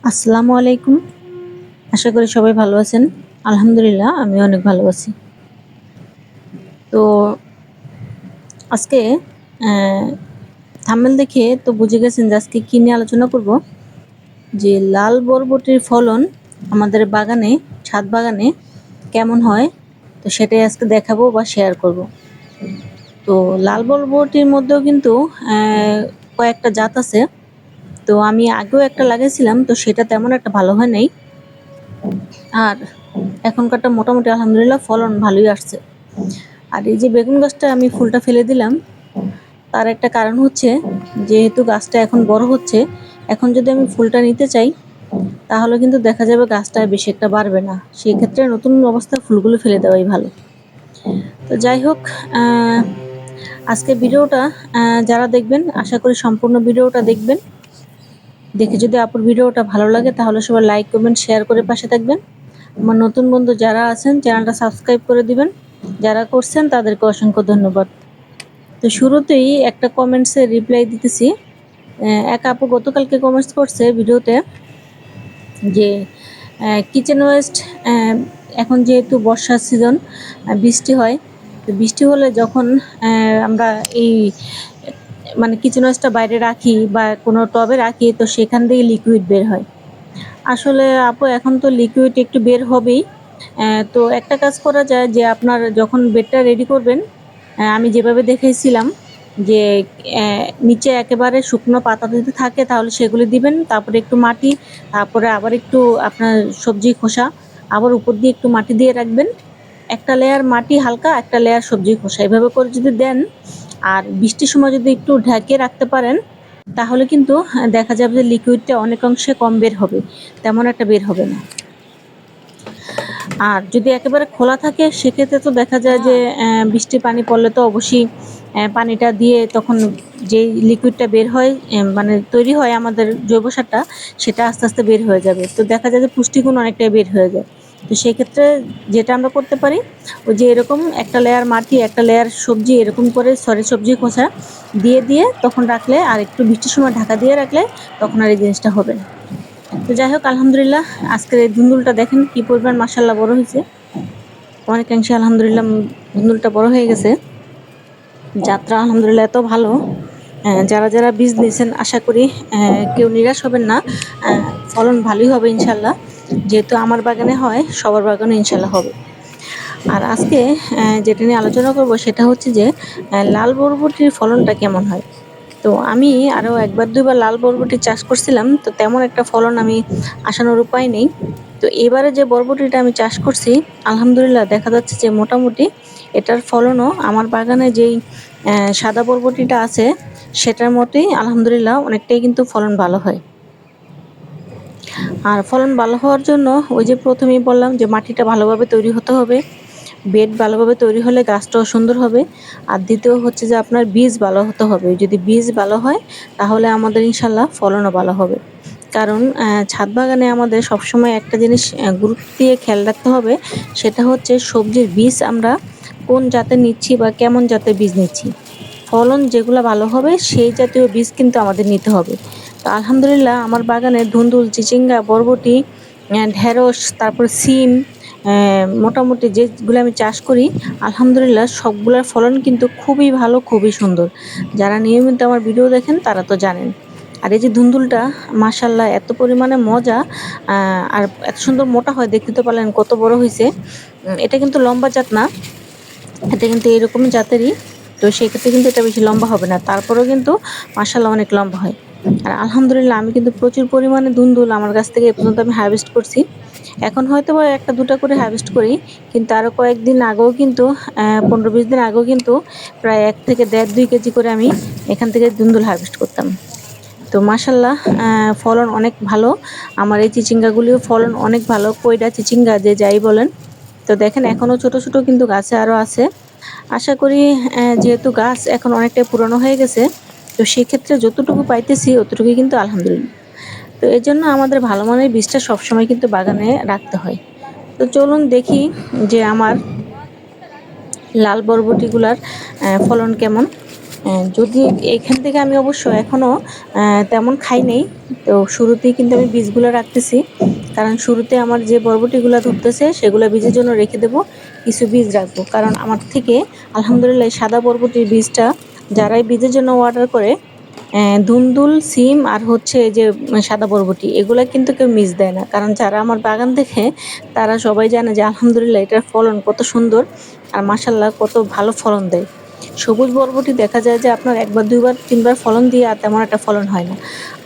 আসসালামু আলাইকুম। আশা করি সবাই ভালো আছেন। আলহামদুলিল্লাহ আমি অনেক ভালো আছি। তো আজকে অ্যা থাম্বনেল দেখে তো বুঝে গেছেন যে আজকে কি নিয়ে আলোচনা করব। যে লাল বরবটির ফলন আমাদের বাগানে, ছাদ বাগানে কেমন হয়? তো সেটাই আজকে দেখাবো বা শেয়ার করব। তো লাল বরবটির মধ্যেও কিন্তু কয়েকটা জাত আছে। তো আমি আগেও একটা লাগিয়েছিলাম, তো সেটা তেমন একটা ভালো হয় নাই। আর এখনকারটা মোটামুটি আলহামদুলিল্লাহ ফলন ভালোই আসছে। আর এই যে বেগুন গাছটা আমি ফুলটা ফেলে দিলাম, তার একটা কারণ হচ্ছে যেহেতু গাছটা এখন বড় হচ্ছে, এখন যদি আমি ফুলটা নিতে চাই তাহলে কিন্তু দেখা যাবে গাছটা বেশি একটা বাড়বে না। সেই ক্ষেত্রে নতুন অবস্থায় ফুলগুলো ফেলে দেওয়াই ভালো। তো যাই হোক, আজকে ভিডিওটা যারা দেখবেন আশা করি সম্পূর্ণ ভিডিওটা দেখবেন। দেখে যদি আপুর ভিডিওটা ভালো লাগে তাহলে সবাই লাইক, কমেন্ট, শেয়ার করে পাশে থাকবেন। আমার নতুন বন্ধু যারা আছেন চ্যানেলটা সাবস্ক্রাইব করে দিবেন। যারা করছেন তাদেরকে অসংখ্য ধন্যবাদ। তো শুরুতেই একটা কমেন্টসে রিপ্লাই দিতেছি। এক আপু গতকালকে কমেন্টস করছে ভিডিওতে যে কিচেন ওয়েস্ট, এখন যেহেতু বর্ষার সিজন, বৃষ্টি হয়, তো বৃষ্টি হলে যখন আমরা এই মানে কিচেন ওয়েস্টটা বাইরে রাখি বা কোনো টবে রাখি, তো সেখান থেকে লিকুইড বের হয়। আসলে আপু এখন তো লিকুইড একটু বের হবেই। তো একটা কাজ করা যায় যে আপনার যখন বেডটা রেডি করবেন, আমি যেভাবে দেখাইছিলাম যে নিচে একেবারে শুকনো পাতা যদি থাকে তাহলে সেগুলি দিবেন, তারপরে একটু মাটি, তারপরে আবার একটু আপনার সবজি খোসা, আবার উপর দিয়ে একটু মাটি দিয়ে রাখবেন। একটা লেয়ার মাটি হালকা, একটা লেয়ার সবজি খোসা, এভাবে করে যদি দেন আর বৃষ্টির সময় যদি একটু ঢেকে রাখতে পারেন তাহলে কিন্তু দেখা যাবে যে লিকুইডটা অনেক অংশে কম বের হবে, তেমন একটা বের হবে না। আর যদি একেবারে খোলা থাকে সেক্ষেত্রে তো দেখা যায় যে বৃষ্টির পানি পড়লে তো অবশ্যই পানিটা দিয়ে তখন যে লিকুইডটা বের হয়, মানে তৈরি হয় আমাদের জৈব সারটা, সেটা আস্তে আস্তে বের হয়ে যাবে। তো দেখা যায় যে পুষ্টিগুণ অনেকটাই বের হয়ে যায়। তো সেই ক্ষেত্রে যেটা আমরা করতে পারি, ওই যে এরকম একটা লেয়ার মাটি, একটা লেয়ার সবজি, এরকম করে সবজি খোসা দিয়ে দিয়ে তখন রাখলে, আর একটু বৃষ্টির সময় ঢাকা দিয়ে রাখলে তখন আর এই জিনিসটা হবে না। তো যাই হোক, আলহামদুলিল্লাহ আজকের এই ধুন্দুলটা দেখেন কি পরিমাণ মাশাআল্লাহ বড় হয়েছে। অনেকাংশে আলহামদুলিল্লাহ ধুন্দুলটা বড় হয়ে গেছে। যাত্রা আলহামদুলিল্লাহ এত ভালো। যারা যারা বীজ নিয়েছেন আশা করি কেউ নিরাশ হবেন না। ফলন ভালোই হবে ইনশাল্লাহ। যেহেতু আমার বাগানে হয়, সবার বাগানে ইনশাল্লাহ হবে। আর আজকে যেটা নিয়ে আলোচনা করব সেটা হচ্ছে যে লাল বরবটির ফলনটা কেমন হয়। তো আমি আরও একবার দুইবার লাল বরবটি চাষ করছিলাম, তো তেমন একটা ফলন আমি আশানুরূপ পাইনি। তো এবারে যে বরবটিটা আমি চাষ করছি আলহামদুলিল্লাহ দেখা যাচ্ছে যে মোটামুটি এটার ফলনও আমার বাগানে যেই সাদা বরবটিটা আছে সেটার মতোই আলহামদুলিল্লাহ অনেকটাই কিন্তু ফলন ভালো হয়। আর ফলন ভালো হওয়ার জন্য ওই যে প্রথমেই বললাম যে মাটিটা ভালোভাবে তৈরি হতে হবে, বেড ভালোভাবে তৈরি হলে গাছটাও সুন্দর হবে। আর দ্বিতীয় হচ্ছে যে আপনার বীজ ভালো হতে হবে। যদি বীজ ভালো হয় তাহলে আমাদের ইনশাল্লাহ ফলনও ভালো হবে। কারণ ছাদ বাগানে আমাদের সবসময় একটা জিনিস গুরুত্ব দিয়ে খেয়াল রাখতে হবে, সেটা হচ্ছে সবজির বীজ আমরা কোন জাতের নিচ্ছি বা কেমন জাতের বীজ নিচ্ছি। ফলন যেগুলো ভালো হবে সেই জাতীয় বীজ কিন্তু আমাদের নিতে হবে। তো আলহামদুলিল্লাহ আমার বাগানে ধুন্দুল, চিচিঙ্গা, বরবটি, ঢেঁড়স, তারপর সিম, মোটামুটি যেগুলো আমি চাষ করি আলহামদুলিল্লাহ সবগুলোর ফলন কিন্তু খুবই ভালো, খুবই সুন্দর। যারা নিয়মিত আমার ভিডিও দেখেন তারা তো জানেন। আর এই যে ধুন্দুলটা মাশাআল্লাহ এত পরিমাণে মজা, আর এত সুন্দর মোটা হয়, দেখতে তো পারলেন কত বড় হয়েছে। এটা কিন্তু লম্বা জাত না, এটা কিন্তু এরকম জাতেরই। তো সেক্ষেত্রে কিন্তু এটা বেশি লম্বা হবে না, তারপরেও কিন্তু মাশাআল্লাহ অনেক লম্বা হয়। আর আলহামদুলিল্লাহ আমি কিন্তু প্রচুর পরিমাণে ধুন্দুল আমার গাছ থেকে এ পর্যন্ত আমি হারভেস্ট করছি। এখন হয়তো বা একটা দুটা করে হারভেস্ট করি, কিন্তু আরও কয়েকদিন আগেও কিন্তু 15-20 দিন আগেও কিন্তু প্রায় 1 থেকে 1.5-2 কেজি করে আমি এখান থেকে ধুন্দুল হারভেস্ট করতাম। তো মাশাআল্লাহ ফলন অনেক ভালো। আমার এই চিচিঙ্গাগুলিও ফলন অনেক ভালো, কইডা চিচিঙ্গা যে যাই বলেন। তো দেখেন এখনও ছোট ছোট কিন্তু গাছে আরও আছে। আশা করি যেহেতু গাছ এখন অনেকটাই পুরনো হয়ে গেছে, তো সেক্ষেত্রে যতটুকু পাইতেছি অতটুকুই কিন্তু আলহামদুলিল্লাহ। তো এজন্য আমাদের ভালো মানের বীজটা সবসময় কিন্তু বাগানে রাখতে হয়। তো চলুন দেখি যে আমার লাল বরবটিগুলার ফলন কেমন। যদি এখান থেকে আমি অবশ্য এখনও তেমন খাই নেই। তো শুরুতেই কিন্তু আমি বীজগুলো রাখতেছি, কারণ শুরুতে আমার যে বরবটিগুলো ধরতেছে সেগুলো বীজের জন্য রেখে দেব, কিছু বীজ রাখবো। কারণ আমার থেকে আলহামদুলিল্লাহ সাদা বরবটির বীজটা যারাই বীজের জন্য অর্ডার করে, ধুন্দুল, সিম আর হচ্ছে এই যে সাদা বরবটি, এগুলা কিন্তু কেউ মিস দেয় না। কারণ যারা আমার বাগান দেখে তারা সবাই জানে যে আলহামদুলিল্লাহ এটার ফলন কত সুন্দর, আর মাশাআল্লাহ কত ভালো ফলন দেয়। সবুজ বরবটি দেখা যায় যে আপনার ১ বার ২ বার ৩ বার ফলন দিয়ে আর তেমন একটা ফলন হয় না।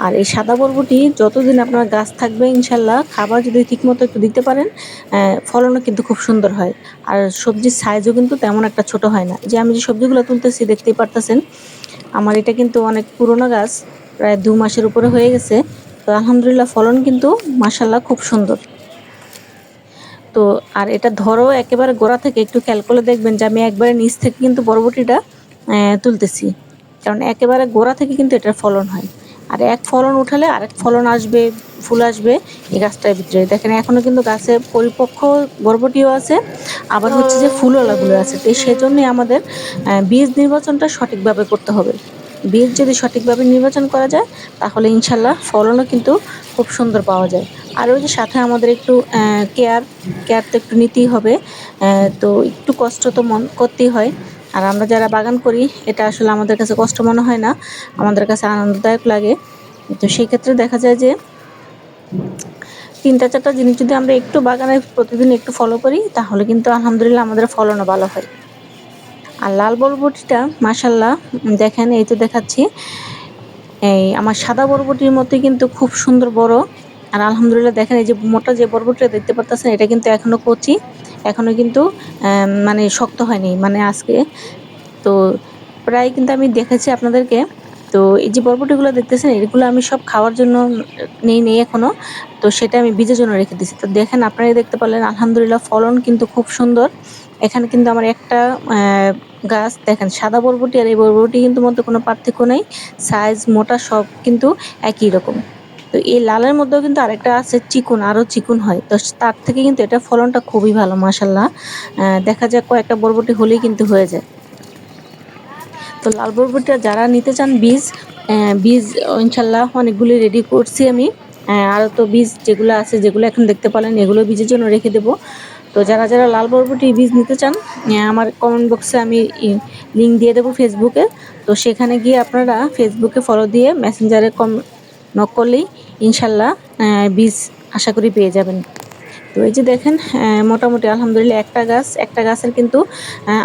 আর এই সাদা বরবটি যতদিন আপনার গাছ থাকবে ইনশাআল্লাহ, খাবার যদি ঠিকমতো একটু দিতে পারেন, ফলনও কিন্তু খুব সুন্দর হয়। আর সবজির সাইজও কিন্তু তেমন একটা ছোট হয় না। যে আমি যে সবজিগুলো তুলতেছি দেখতেই পারতেছেন, আমার এটা কিন্তু অনেক পুরোনো গাছ, প্রায় ২ মাসের উপরে হয়ে গেছে। তো আলহামদুলিল্লাহ ফলন কিন্তু মাশাআল্লাহ খুব সুন্দর। তো আর এটা ধরো একেবারে গোড়া থেকে একটু খেয়াল করলে দেখবেন যে আমি একবারে নিচ থেকে কিন্তু বরবটিটা তুলতেছি, কারণ একেবারে গোড়া থেকে কিন্তু এটার ফলন হয়। আর এক ফলন উঠালে আরেক ফলন আসবে, ফুল আসবে এই গাছটার ভিতরে। দেখেন এখনো কিন্তু গাছে পরিপক্ক বরবটিও আছে, আবার হচ্ছে যে ফুলওয়ালাগুলো আছে। তো সেজন্যই আমাদের বীজ নির্বাচনটা সঠিকভাবে করতে হবে। বীজ যদি সঠিকভাবে নির্বাচন করা যায় তাহলে ইনশাল্লাহ ফলনও কিন্তু খুব সুন্দর পাওয়া যায়। আর ওই যে সাথে আমাদের একটু কেয়ার কেয়ার তো একটু নিতেই হবে। তো একটু কষ্ট তো করতেই হয়। আর আমরা যারা বাগান করি এটা আসলে আমাদের কাছে কষ্ট মনে হয় না, আমাদের কাছে আনন্দদায়ক লাগে। তো সেই ক্ষেত্রে দেখা যায় যে ৩টা ৪টা জিনিস যদি আমরা একটু বাগানে প্রতিদিন একটু ফলো করি তাহলে কিন্তু আলহামদুলিল্লাহ আমাদের ফলনও ভালো হয়। আর লাল বরবটিটা মাশাআল্লাহ দেখেন, এই তো দেখাচ্ছি, এই আমার সাদা বরবটির মতোই কিন্তু খুব সুন্দর বড়। আর আলহামদুলিল্লাহ দেখেন এই যে মোটা যে বরবটিটা দেখতে পারতেছেন এটা কিন্তু এখনো কচি, এখনো কিন্তু মানে শক্ত হয়নি, মানে আজকে তো প্রায় কিন্তু আমি দেখেছি আপনাদেরকে। তো এই যে বরবটিগুলো দেখতেছেন এগুলো আমি সব খাওয়ার জন্য নেই এখনো। তো সেটা আমি বীজের জন্য রেখে দিছি। তো দেখেন আপনারাই দেখতে পারলেন আলহামদুলিল্লাহ ফলন কিন্তু খুব সুন্দর। এখানে কিন্তু আমার একটা গাছ দেখেন সাদা বরবটি আর এই বরবটি কিন্তু মধ্যে কোনো পার্থক্য নাই। সাইজ মোটা সব কিন্তু একই রকম। তো এই লালের মধ্যেও কিন্তু আরেকটা আছে চিকন, আরো চিকন হয়। তো তার থেকে কিন্তু এটা ফলনটা খুবই ভালো মাশাআল্লাহ। দেখা যায় কয়েকটা বরবটি হলেই কিন্তু হয়ে যায়। তো লাল বরবটিটা যারা নিতে চান বীজ ইনশাল্লাহ অনেকগুলি রেডি করছি আমি। আরও তো বীজ যেগুলো আছে, যেগুলো এখন দেখতে পেলেন, এগুলো বীজের জন্য রেখে দেবো। তো যারা লাল বরবটির বীজ নিতে চান, আমার কমেন্ট বক্সে আমি লিঙ্ক দিয়ে দেবো ফেসবুকে। তো সেখানে গিয়ে আপনারা ফেসবুকে ফলো দিয়ে মেসেঞ্জারে নক করলেই ইনশাল্লাহ বীজ আশা করি পেয়ে যাবেন। তো এই যে দেখেন মোটামুটি আলহামদুলিল্লাহ একটা গাছের কিন্তু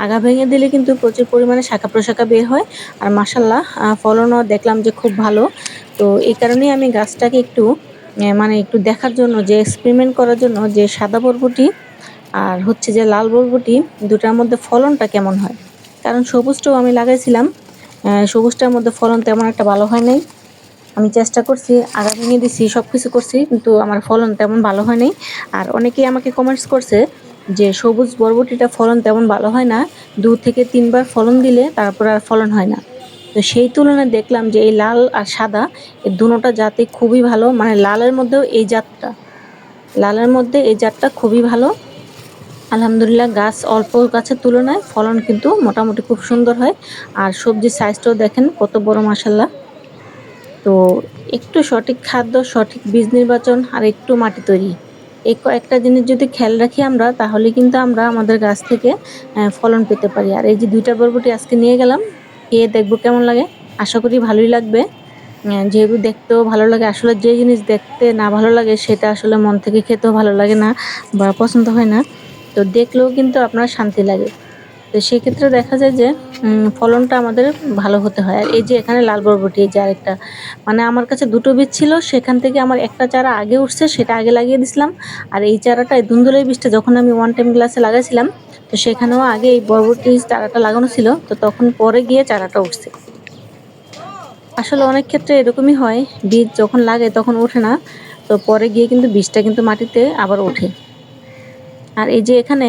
আগা ভেঙে দিলে কিন্তু প্রচুর পরিমাণে শাখা প্রশাখা বের হয়। আর মাশাআল্লাহ ফলনও দেখলাম যে খুব ভালো। তো এই কারণেই আমি গাছটাকে একটু মানে একটু দেখার জন্য, যে এক্সপেরিমেন্ট করার জন্য যে সাদা বরবটি আর হচ্ছে যে লাল বরবটি দুটার মধ্যে ফলনটা কেমন হয়। কারণ সবুজটাও আমি লাগাইছিলাম, সবুজটার মধ্যে ফলন তেমন একটা ভালো হয় নাই। আমি চেষ্টা করছি, আগা ভেঙে দিছি, সবকিছু করছি, কিন্তু আমার ফলন তেমন ভালো হয় নাই। আর অনেকেই আমাকে কমেন্টস করছে যে সবুজ বরবটিটা ফলন তেমন ভালো হয় না, ২ থেকে ৩ বার ফলন দিলে তারপর আর ফলন হয় না। তো সেই তুলনায় দেখলাম যে এই লাল আর সাদা এই দুটোটা জাতই খুবই ভালো, মানে লালের মধ্যে এই জাতটা খুবই ভালো। আলহামদুলিল্লাহ গাছ অল্প গাছের তুলনায় ফলন কিন্তু মোটামুটি খুব সুন্দর হয়। আর সবজির সাইজটাও দেখেন কত বড় মাশাআল্লাহ। তো একটু সঠিক খাদ্য, সঠিক বীজ নির্বাচন আর একটু মাটি তৈরি, এই কয়েকটা জিনিস যদি খেয়াল রাখি আমরা, তাহলে কিন্তু আমরা আমাদের গাছ থেকে ফলন পেতে পারি। আর এই যে ২টা বরবটি আজকে নিয়ে গেলাম, খেয়ে দেখবো কেমন লাগে। আশা করি ভালোই লাগবে। যেহেতু দেখতেও ভালো লাগে, আসলে যে জিনিস দেখতে না ভালো লাগে সেটা আসলে মন থেকে খেতেও ভালো লাগে না বা পছন্দ হয় না। তো দেখলেও কিন্তু আপনার শান্তি লাগে। তো সেক্ষেত্রে দেখা যায় যে ফলনটা আমাদের ভালো হতে হয়। আর এই যে এখানে লাল বরবটি, এই যে আরেকটা, মানে আমার কাছে ২ টো বীজ ছিল, সেখান থেকে আমার একটা চারা আগে উঠছে, সেটা আগে লাগিয়ে দিছিলাম। আর এই চারাটা, এই ধুন্দুলের বীজটা যখন আমি ওয়ান টাইম গ্লাসে লাগাইছিলাম, তো সেখানেও আগে এই বরবটির চারাটা লাগানো ছিল, তো তখন পরে গিয়ে চারাটা উঠছে। আসলে অনেক ক্ষেত্রে এরকমই হয়, বীজ যখন লাগে তখন ওঠে না, তো পরে গিয়ে কিন্তু বীজটা কিন্তু মাটিতে আবার ওঠে। আর এই যে এখানে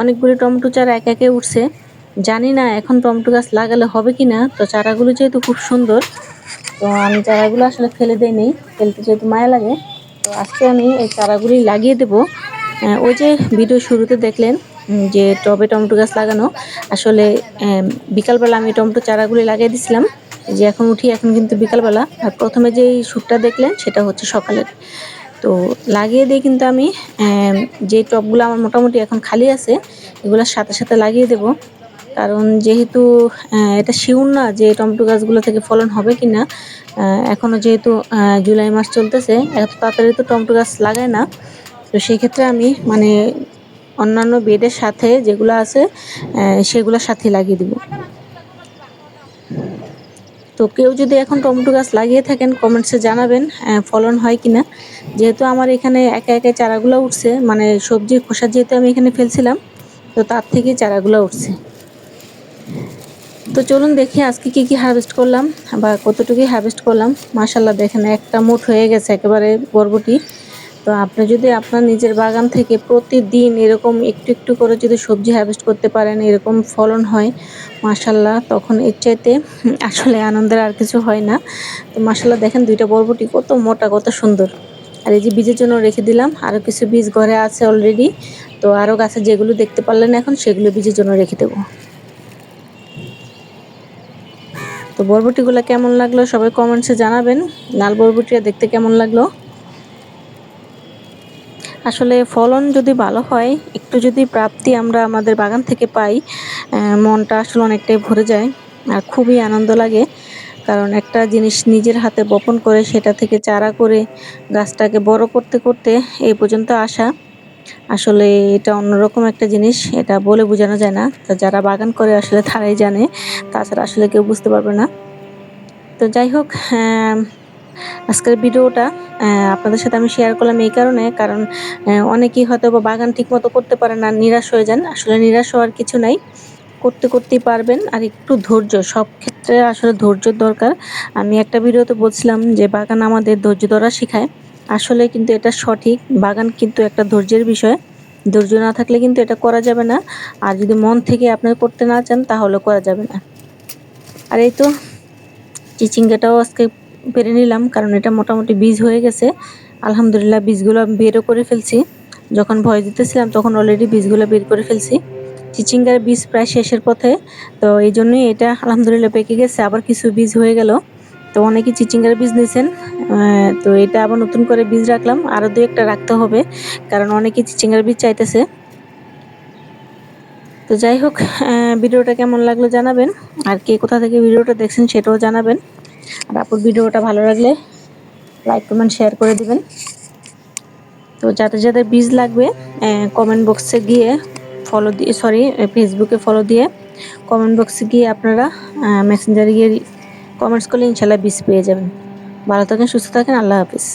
অনেকগুলো টমেটো চারা একে উঠছে। জানি না এখন টমেটো গাছ লাগালে হবে কিনা। তো চারাগুলো যেহেতু খুব সুন্দর, তো আমি চারাগুলো আসলে ফেলে দেই নেই, ফেলতে যেহেতু মায়া লাগে। তো আজকে আমি এই চারাগুলি লাগিয়ে দেব। ওই যে ভিডিও শুরুতে দেখলেন যে টবে টমেটো গাছ লাগানো। আসলে বিকালবেলা আমি টমেটো চারাগুলি লাগিয়ে দিছিলাম, যে এখন উঠি, এখন কিন্তু বিকালবেলা। আর প্রথমে যেই শ্যুটটা দেখলেন সেটা হচ্ছে সকালের। তো লাগিয়ে দিয়ে কিন্তু আমি যে টবগুলো আমার মোটামুটি এখন খালি আছে, এগুলোর সাথে সাথে লাগিয়ে দেব। কারণ যেহেতু এটা শিওর না যে টমেটো গাছগুলো থেকে ফলন হবে কিনা। এখনো যেহেতু জুলাই মাস চলতেছে, এত তাড়াতাড়ি তো টমেটো গাছ লাগায় না। তো সেই ক্ষেত্রে আমি মানে অন্যান্য বেডের সাথে যেগুলো আছে সেগুলোর সাথে লাগিয়ে দিব। তো কেউ যদি এখন টমেটো গাছ লাগিয়ে থাকেন কমেন্টসে জানাবেন ফলন হয় কিনা। যেহেতু আমার এখানে একা একা চারাগুলো উঠছে, মানে সবজির খোসা যেহেতু আমি এখানে ফেলছিলাম, তো তার থেকেই চারাগুলো উঠছে। তো চলুন দেখি আজকে কি কি হারভেস্ট করলাম বা কতটুকুই হারভেস্ট করলাম। মাশাআল্লাহ দেখেন একটা মুঠ হয়ে গেছে একেবারে বরবটি। তো আপনি যদি আপনার নিজের বাগান থেকে প্রতিদিন এরকম একটু একটু করে যদি সবজি হারভেস্ট করতে পারেন, এরকম ফলন হয় মাশাআল্লাহ, তখন এর চাইতে আসলে আনন্দের আর কিছু হয় না। তো মাশাআল্লাহ দেখেন 2টা বরবটি কত মোটা, কত সুন্দর। আর এই যে বীজের জন্য রেখে দিলাম, আরও কিছু বীজ ঘরে আছে অলরেডি। তো আরও গাছে যেগুলো দেখতে পারলেন এখন, সেগুলো বীজের জন্য রেখে দেবো। তো বরবটিগুলো কেমন লাগলো সবাই কমেন্টসে জানাবেন। লাল বরবটিটা দেখতে কেমন লাগলো। আসলে ফলন যদি ভালো হয়, একটু যদি প্রাপ্তি আমরা আমাদের বাগান থেকে পাই, মনটা আসলে অনেকটাই ভরে যায় আর খুবই আনন্দ লাগে। কারণ একটা জিনিস নিজের হাতে বপন করে সেটা থেকে চারা করে গাছটাকে বড় করতে করতে এই পর্যন্ত আসা, আসলে এটা অন্যরকম একটা জিনিস, এটা বলে বোঝানো যায় না। তো যারা বাগান করে আসলে তারাই জানে, তাছাড়া আসলে কেউ বুঝতে পারবে না। তো যাই হোক, আজকের ভিডিওটা আপনাদের সাথে আমি শেয়ার করলাম এই কারণে, কারণ অনেকেই হয়তো বা বাগান ঠিকমতো করতে পারে না, নিরাশ হয়ে যান। আসলে নিরাশ হওয়ার কিছু নাই, করতে করতেই পারবেন। আর একটু ধৈর্য, সব ক্ষেত্রে আসলে ধৈর্যের দরকার। আমি একটা ভিডিওতে বলছিলাম যে বাগান আমাদের ধৈর্য ধরা শেখায়। আসলে কিন্তু এটা সঠিক, বাগান কিন্তু একটা ধৈর্যের বিষয়। ধৈর্য না থাকলে কিন্তু এটা করা যাবে না। আর যদি মন থেকে আপনার করতে না চান তাহলে করা যাবে না। আর এই তো চিচিঙ্গাটাও আজকে পেরে নিলাম, কারণ এটা মোটামুটি বীজ হয়ে গেছে। আলহামদুলিল্লাহ বীজগুলো আমি বেরও করে ফেলছি। যখন ভয় দিতেছিলাম তখন অলরেডি বীজগুলো বের করে ফেলছি। চিচিঙ্গার বীজ প্রায় শেষের পথে, তো এই জন্যই এটা আলহামদুলিল্লাহ পেকে গেছে। আবার কিছু বীজ হয়ে গেল। তো অনেকে চিচিঙ্গার বীজ নিয়েছেন, তো এটা আবার নতুন করে বীজ রাখলাম, আরও 2-1টা রাখতে হবে, কারণ অনেকে চিচিঙ্গার বীজ চাইতেছে। তো যাই হোক, ভিডিওটা কেমন লাগলো জানাবেন। আর কে কোথা থেকে ভিডিওটা দেখছেন সেটাও জানাবেন। আর আপুর ভিডিওটা ভালো লাগলে লাইক কমেন্ট শেয়ার করে দিবেন। তো যাদের যাদের বীজ লাগবে কমেন্ট বক্সে গিয়ে ফলো দিয়ে, সরি, ফেসবুকে ফলো দিয়ে কমেন্ট বক্সে গিয়ে আপনারা মেসেঞ্জারে গিয়ে কমেন্টস করলে ইনশাল্লাহ বীজ পেয়ে যাবেন। ভালো থাকেন, সুস্থ থাকেন, আল্লাহ হাফিজ।